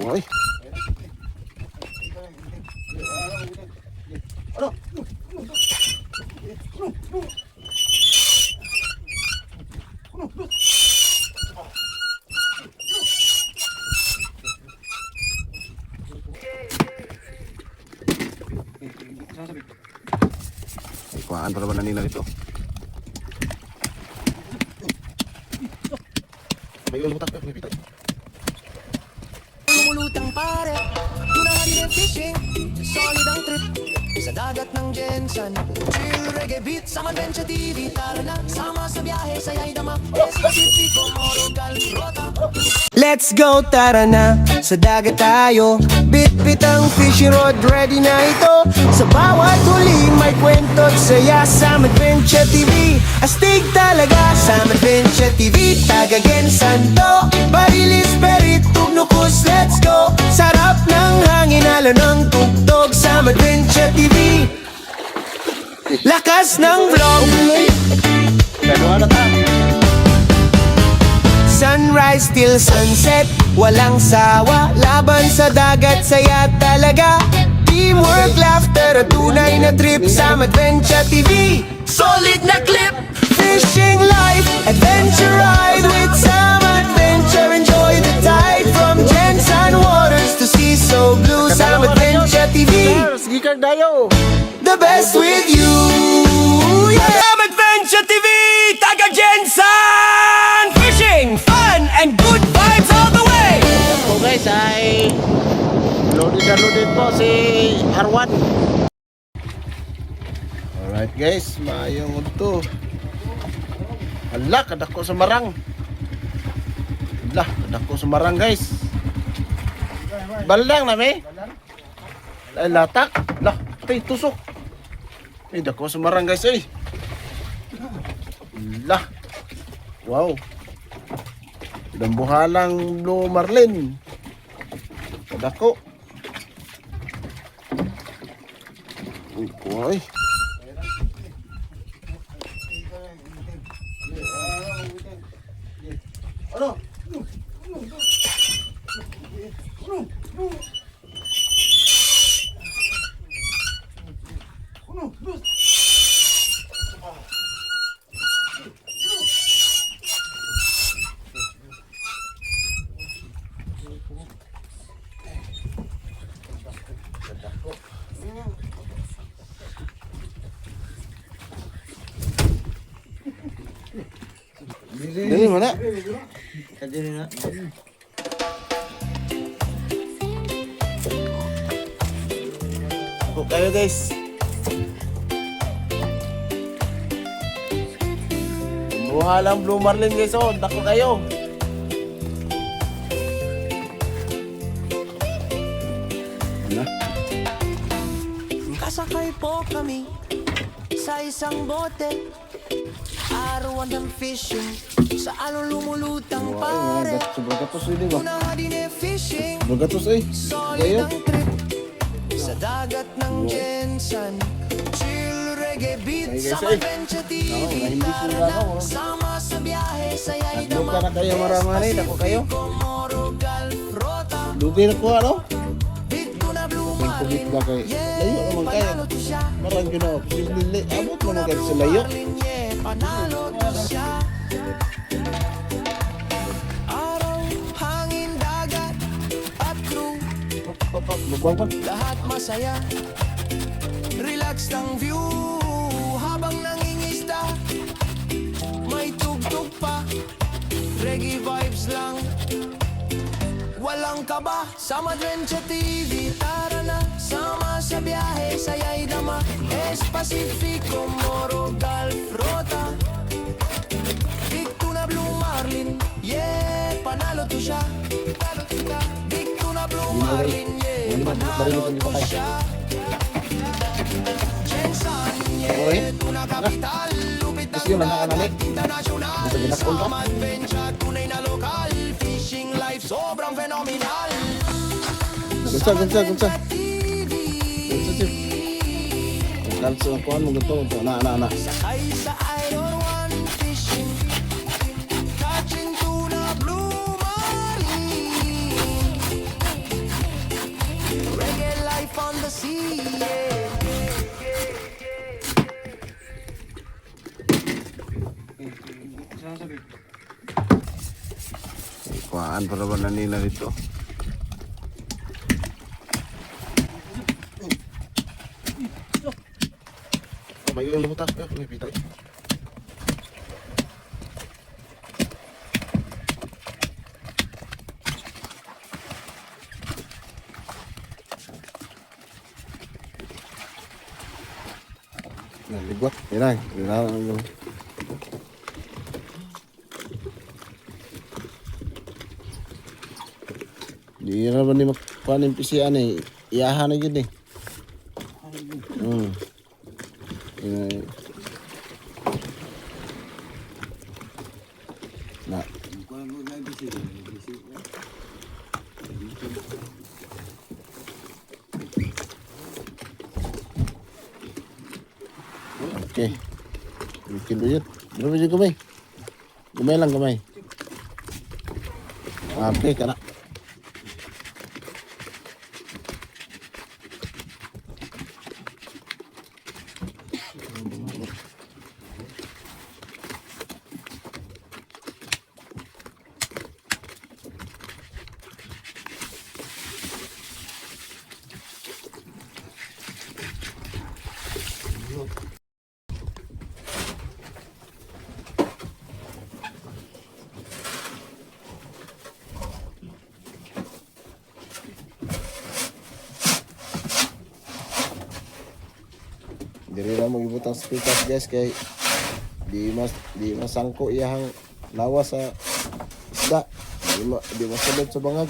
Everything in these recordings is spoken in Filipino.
Oy. Ano? Kuhaan pa naman na nila dito. May ulo butak, may pitay. Lumulutang pare, tunang din fishing, solid ang trip sa dagat ng Jensen. Chill reggae beat sa Adventure TV. Tara na, sama sa biyahe, saya'y dama. Pacifico, Morugal, Rota. Let's go, tara na, sa dagat tayo. Bit-bit ang fishing rod, ready na ito. Sa bawat huli, may kwento at saya sa Adventure TV. Astig talaga sa Adventure TV. Taga Gensan to, Barilis, Perit, Tugnukus, let's go. Sarap ng hangin, halo ng tugtog sa Adventure TV. Lakas ng vlog, sunrise till sunset, walang sawa. Laban sa dagat, saya talaga. Teamwork, laughter, at tunay na trip sa Adventure TV. Solid na clip, fishing life, adventure ride with some adventure. Enjoy the tide from Jensen waters to sea so blue sa Adventure TV. Sige kang dayo. The best with you, yeah. Sam Adventure TV, taga Jensen. Fishing, fun, and good vibes all the way. So guys, ay loaded na loaded po si Arwan. Alright guys, maayong ito. Hala, kadako sa marang. Hala, kadako sa marang guys. Balang na may. Ay, latak. Lah, tay tusok. Ay, dako sa marang guys ay. Lah. Wow. Dambuhalang Blue Marlin. Kadako. Uy. Ano? Dali mana? Dali na. Ako kayo guys. Buhalang Blue Marlin guys, oh, dako kayo. Kasakay po kami sa isang bote. Arawan ng fishing sa along lumulutang pare. Bagatos eh, di ba? Una din fishing, Bagatos eh. solid ang trip sa dagat ng Jensen. Chill reggae beat Ay, guys, sa ay. Adventure TV. Nahindi Tara sila na, ako, oh. sama sa biyahe, saya'y Tatlo dama. ka na kayo maramani, dako kayo. Pacifico, Morugal, Rota. Lugi na ko ano? Bit ko na Blue Yung kubit ba kayo? Layo naman kayo. panalo to siya. Marang yun ako. Posibleng abot mo na kayo sa layo. Panalo to siya. Araw, hangin, dagat, at crew, Lubang pa. lahat masaya. Relax ang view habang nangingisda. May tugtog pa, reggae vibes lang. Walang kaba sa Adventure TV. Tara na, sama sa biyahe, saya'y dama. Pacifico, Morugal, Rota. Dito na Blue Marlin, yeah, panalo to siya. Dito na Blue Marlin, yeah, panalo to siya. Jensen, yeah, tuna kapital. Lupit Gusto yun, nakakanalik. international. Gusto ginakul ka? Sa adventure, tunay na lokal. Fishing life, sobrang phenomenal. Gunsa. Gunsa, Chief. Kalso ang kuhan mo ganito. Na. Sakay sa Idol One fishing, catching tuna, Blue Marlin. Kuhaan pa naman na nila dito. May yung lubutas ka, may pitay. Ligwat, yun na, yun na. Di naman ni magpanin pisian eh. Iyahan na yun eh. Na. Okay. Bikin dulu yun. Berapa juga gamay? Gamay lang gamay. Okay, kana. Diri na mo ibutang speakers guys kay di masangko iyang lawas sa isda. Di masulod sa bangag.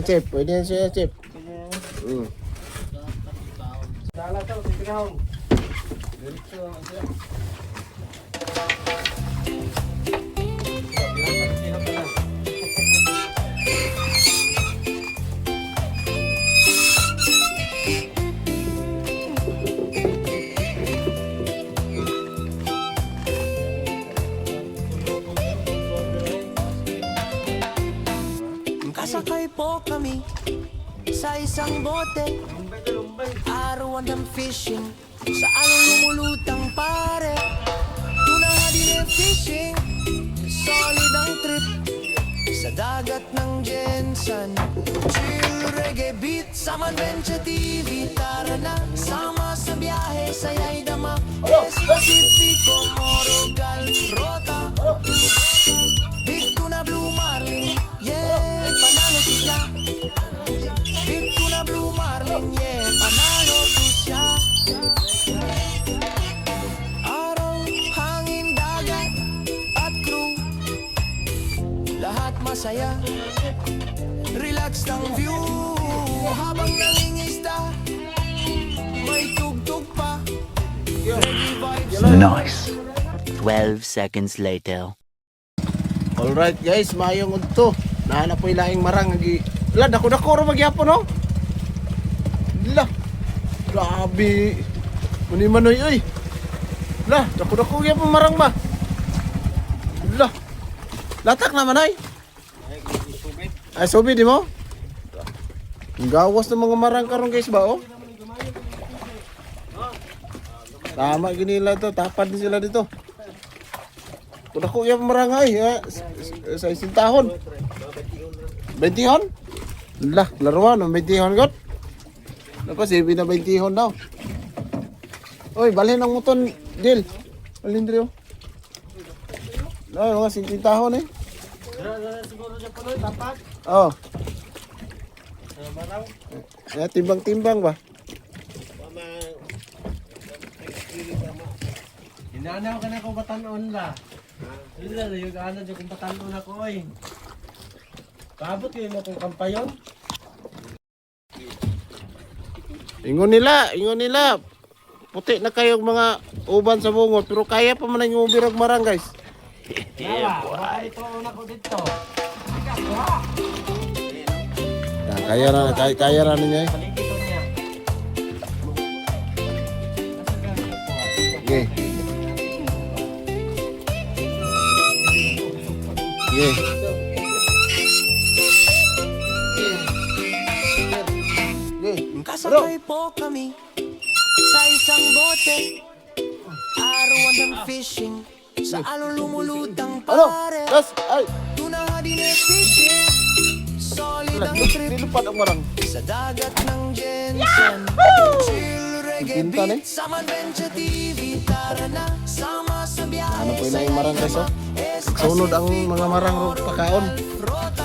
Chip, pwede yan siya, Chip. Dala to, tigahon. Diretso lang siya. Kasakay po kami sa isang bote, arawan ng fishing, sa along lumulutang pare. Tuna din fishing, solid ang trip, sa dagat ng Jensen. Chill reggae beat sa Manventure TV. Tara na, sama sa biyahe, saya'y dama. Pacifico, Morogal, Rota, Big Tuna, Blue Marlin, yeah, panalo siya. Big Tuna, Blue Marlin, yeah, panalo siya. Araw, hangin, dagat, at crew, lahat masaya. Relax ang view, habang nangingisda, may tugtog pa. Reggae vibes. Nice. 12 seconds later. Alright guys, mayong udto. Nahanap po ilaing marang agi. La dako-dako ra magyapon no. La. Grabe. Muni manoy oy. La, dako-dako gyapon marang ba. La. Latak naman ay. Ay sobi di mo. Gawas ng mga marang karon guys ba oh. Tama ginila to, tapad din sila dito. Kung ako yung marangay, sa isang tahon. 20 hon? Lah, laruan, 20 hon god. Naku, sabi na 20 hon daw. Oy, balhin ang muton, Dil. Balhin dito. Mga 50 tahon eh. Siguro siya puloy, tapat. Oo. Marang. Timbang-timbang ba? Inanaw ka na kung batanon ba? Hindi na yung ano dyan kung batanon ako oy. Paabot kayo mo kung kampayon? Ingon nila. Puti na kayong mga uban sa bungot, pero kaya pa man yung ubirag marang guys. Nawa, baka ito una ko dito. Kaya na niya eh. Palikito niya. Okay. Okay. Sasakay po kami sa isang bote, arawan ng fishing sa alon lumulutang Ano? pare. Gas! Ay! Tuna din fishing, solid ang trip Nilupad ang marang. sa dagat ng Jensen. Chill reggae Pinta na eh. beat sa Adventure TV. Tara na, sama sa biyahe. Ano po yung marang guys oh? Sunod ang mga marang ro pakaon.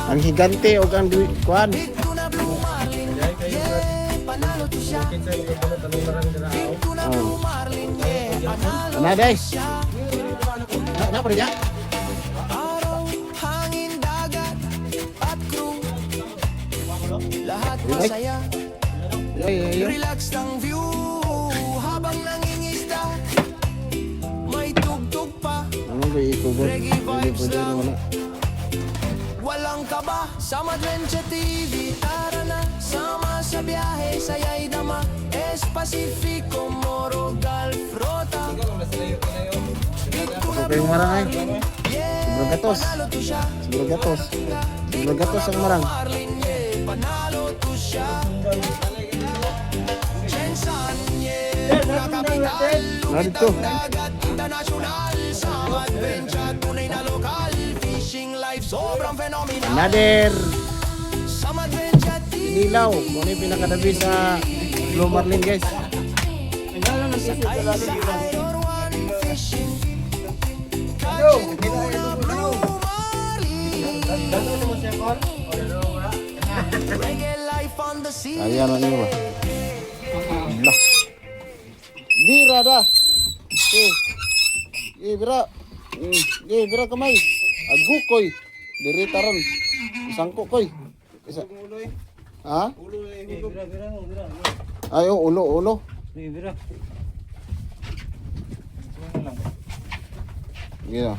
Ang higante o ang kuan. Tuna blue marlin, yeah, panalo to siya. Kinsa yung bunot ang marang dira. Tuna blue marlin, yeah, panalo Ano guys? siya. Na pa niya. Araw, hangin, dagat, at crew. Lahat masaya, Ay. relax ang view. Habang nangingisda, may tugtog pa. Anong ko ikubot? Reggae vibes Pwede lang. wala. Walang kaba sa Adventure TV. Tara na, sama sa biyahe. Saya'y dama, Espasifiko, Moro, Gulf, Rota. Okay yung marang ay. Yeah, Sobrang gatos. panalo to siya. Sobrang gatos. Sobrang gatos ang marang. Marlin, yeah, panalo to siya. Jensen, yeah, na kapital. Ano dito? Dagat international sa adventure, tunay na lokal. Fishing life, sobrang phenomenal. Another Sa Adventure TV. nilaw. Kung ano yung pinakadabi sa Blue Marlin guys. Sakay sa Iron One fishing. Catching tuna, blue marlin. Reggae life on the sea. Kaya na niyo ba? Lah. Bira dah. Bira. Bira kamay. Agu koy. Diri taron. Sangko koy. Isa. Ha? Ayo ulo. Gila.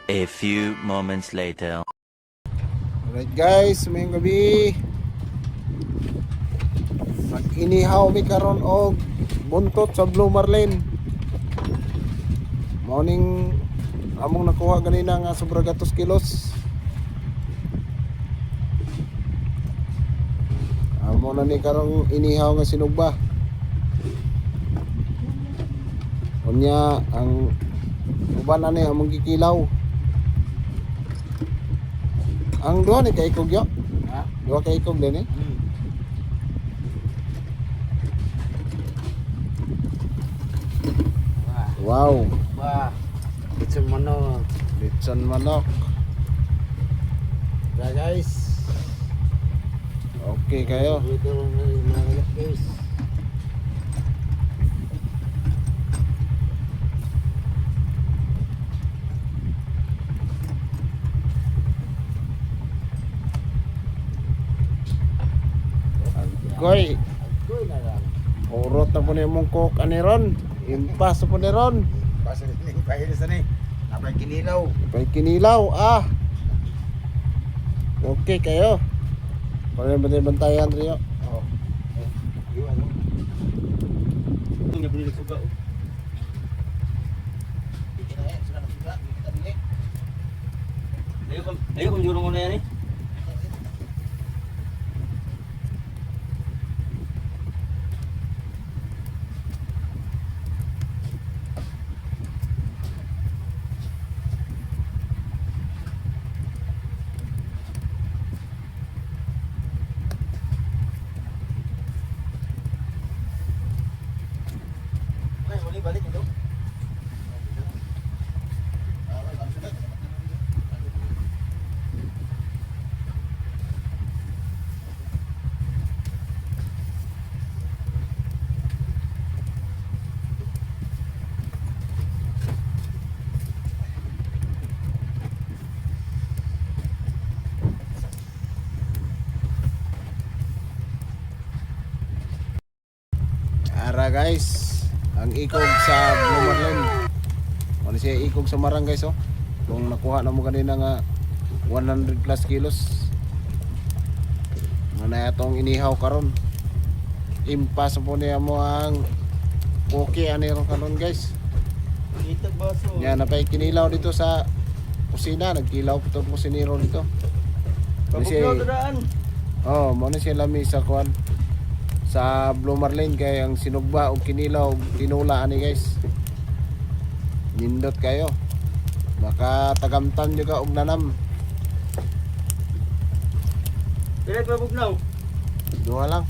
A few moments later. Alright guys, mayong gabi. Mag-inihaw mi karon og buntot sa Blue Marlin. Morning among nakuha ganina nga sobra gatos kilos. Amo na ni karong inihaw nga sinugba. Unya ang uban na ni among gikilaw. Ang duha ni kay ikog yo. Ha? Duha kay ikog din eh. Wow. Wah, itong manok. Litson manok. Ya guys. Okay kayo. Ito lang yung mga guys. Koy, Agoy na lang. urot na po ni mong cook aniron. Impas po ni ron. Pasal ini pahil sa ni. Napay kinilaw. Pay kinilaw ah. Okay kayo. Pwede ba din bantayan Rio? Oh. Iyo ano? Ito niya buli suga. Ayo kung jurong na yan eh. Balik ito. Ara guys. Ang ikog sa Blue Marlin. Ano siya ikog sa marang guys oh. Kung nakuha na mo kanina nga 100 plus kilos. Nga na itong inihaw karon. Impas po niya mo ang poke ani ron karon guys. Kita baso. Yan napay kinilaw dito sa kusina, nagkilaw po itong kusinero dito. Kasi mo na siya lami sa kuan sa Blue Marlin kay ang sinugba og kinilaw og tinula ani guys. Nindot kayo. Maka tagamtan juga og nanam. Direk ba bugnaw? Duha lang.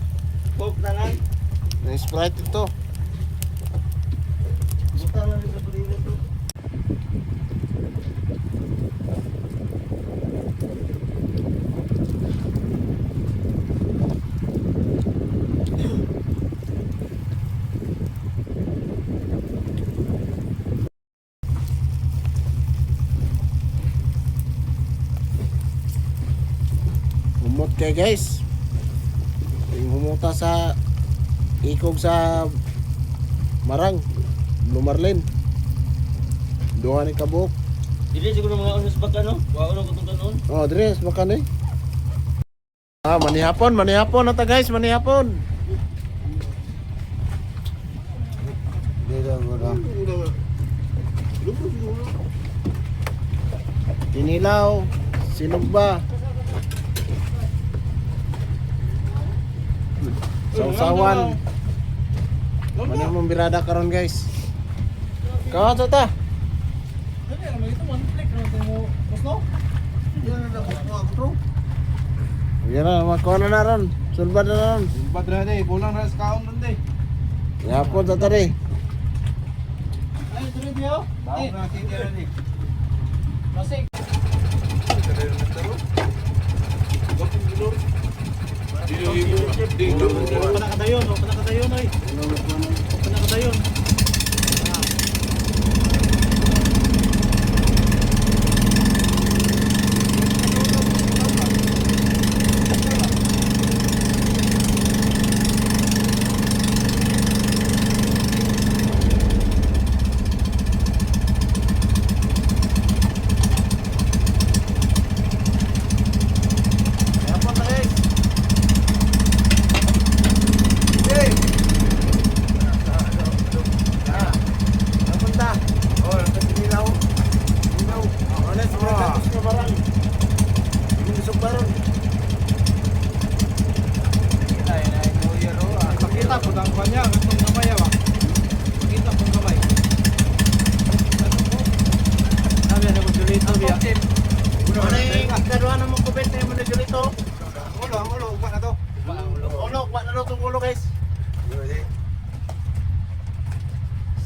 Pop na lang. Na Sprite ito. Butang na sa pulilo to. Humot kay guys. Yung humuta sa ikog sa Marang Blue Marlin. Duha ni kabuok. Dili siguro mga unos baka no? Wa uno ko tong kanon. Oh, Dres, baka ni. Manihapon na ta guys, manihapon. Kinilaw, sinugba. Sausawan. Mana mong birada karon guys. Kawa to ta. Yan na, makuha na ron. Sulbad na ron. Sulbad na ni, kulang na sa kaon nun day. Yapon ta tari. Ay, tuloy diyo. Bawo na titira ni. Masig. Panakadayon, panakadayon oy. Panakadayon. Pakita po ang kanya, itong kamay ba? Pakita po ang kamay. Sabi na mo Julito biya. Ano yung kaduha na mong kubit na yung mga Julito? Ulo, upa na to. Ulo, wala na itong ulo guys.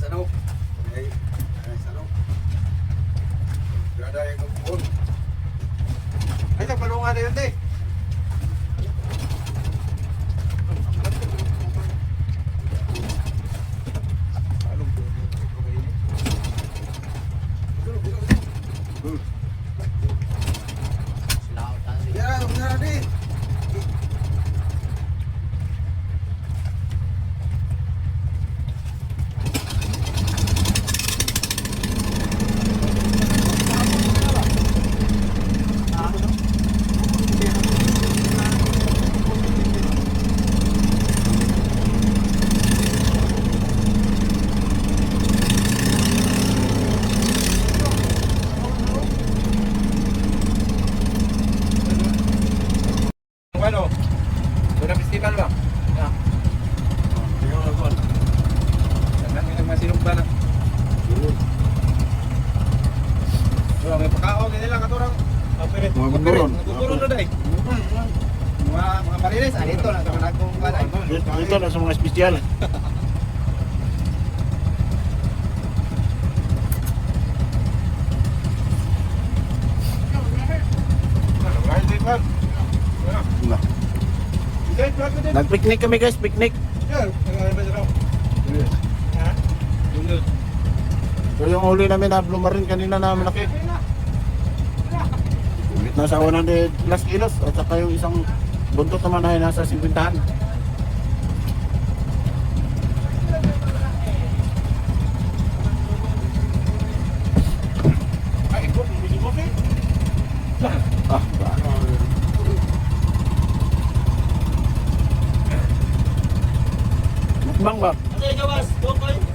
Sanok. Sanok. Berada yang kebun. Ay, tapalungan na yun day. Ya, benar di. Bueno, una festival ba? Ya. Tingnan mo kon. Dapat may nagmasilog ba na? Bro, may pakaon nila katurang. Mga bunduron. Bunduron na day. Mga mariles, dito na sa kanagong balay. Dito na sa mga espesyal. Nag-picnic kami guys, picnic. So yung huli namin na Blue Marlin kanina na malaki. Nasa 100 plus kilos at saka yung isang buntot naman ay nasa 50. Ah, Bang ba? Ate, gawas. Tukoy.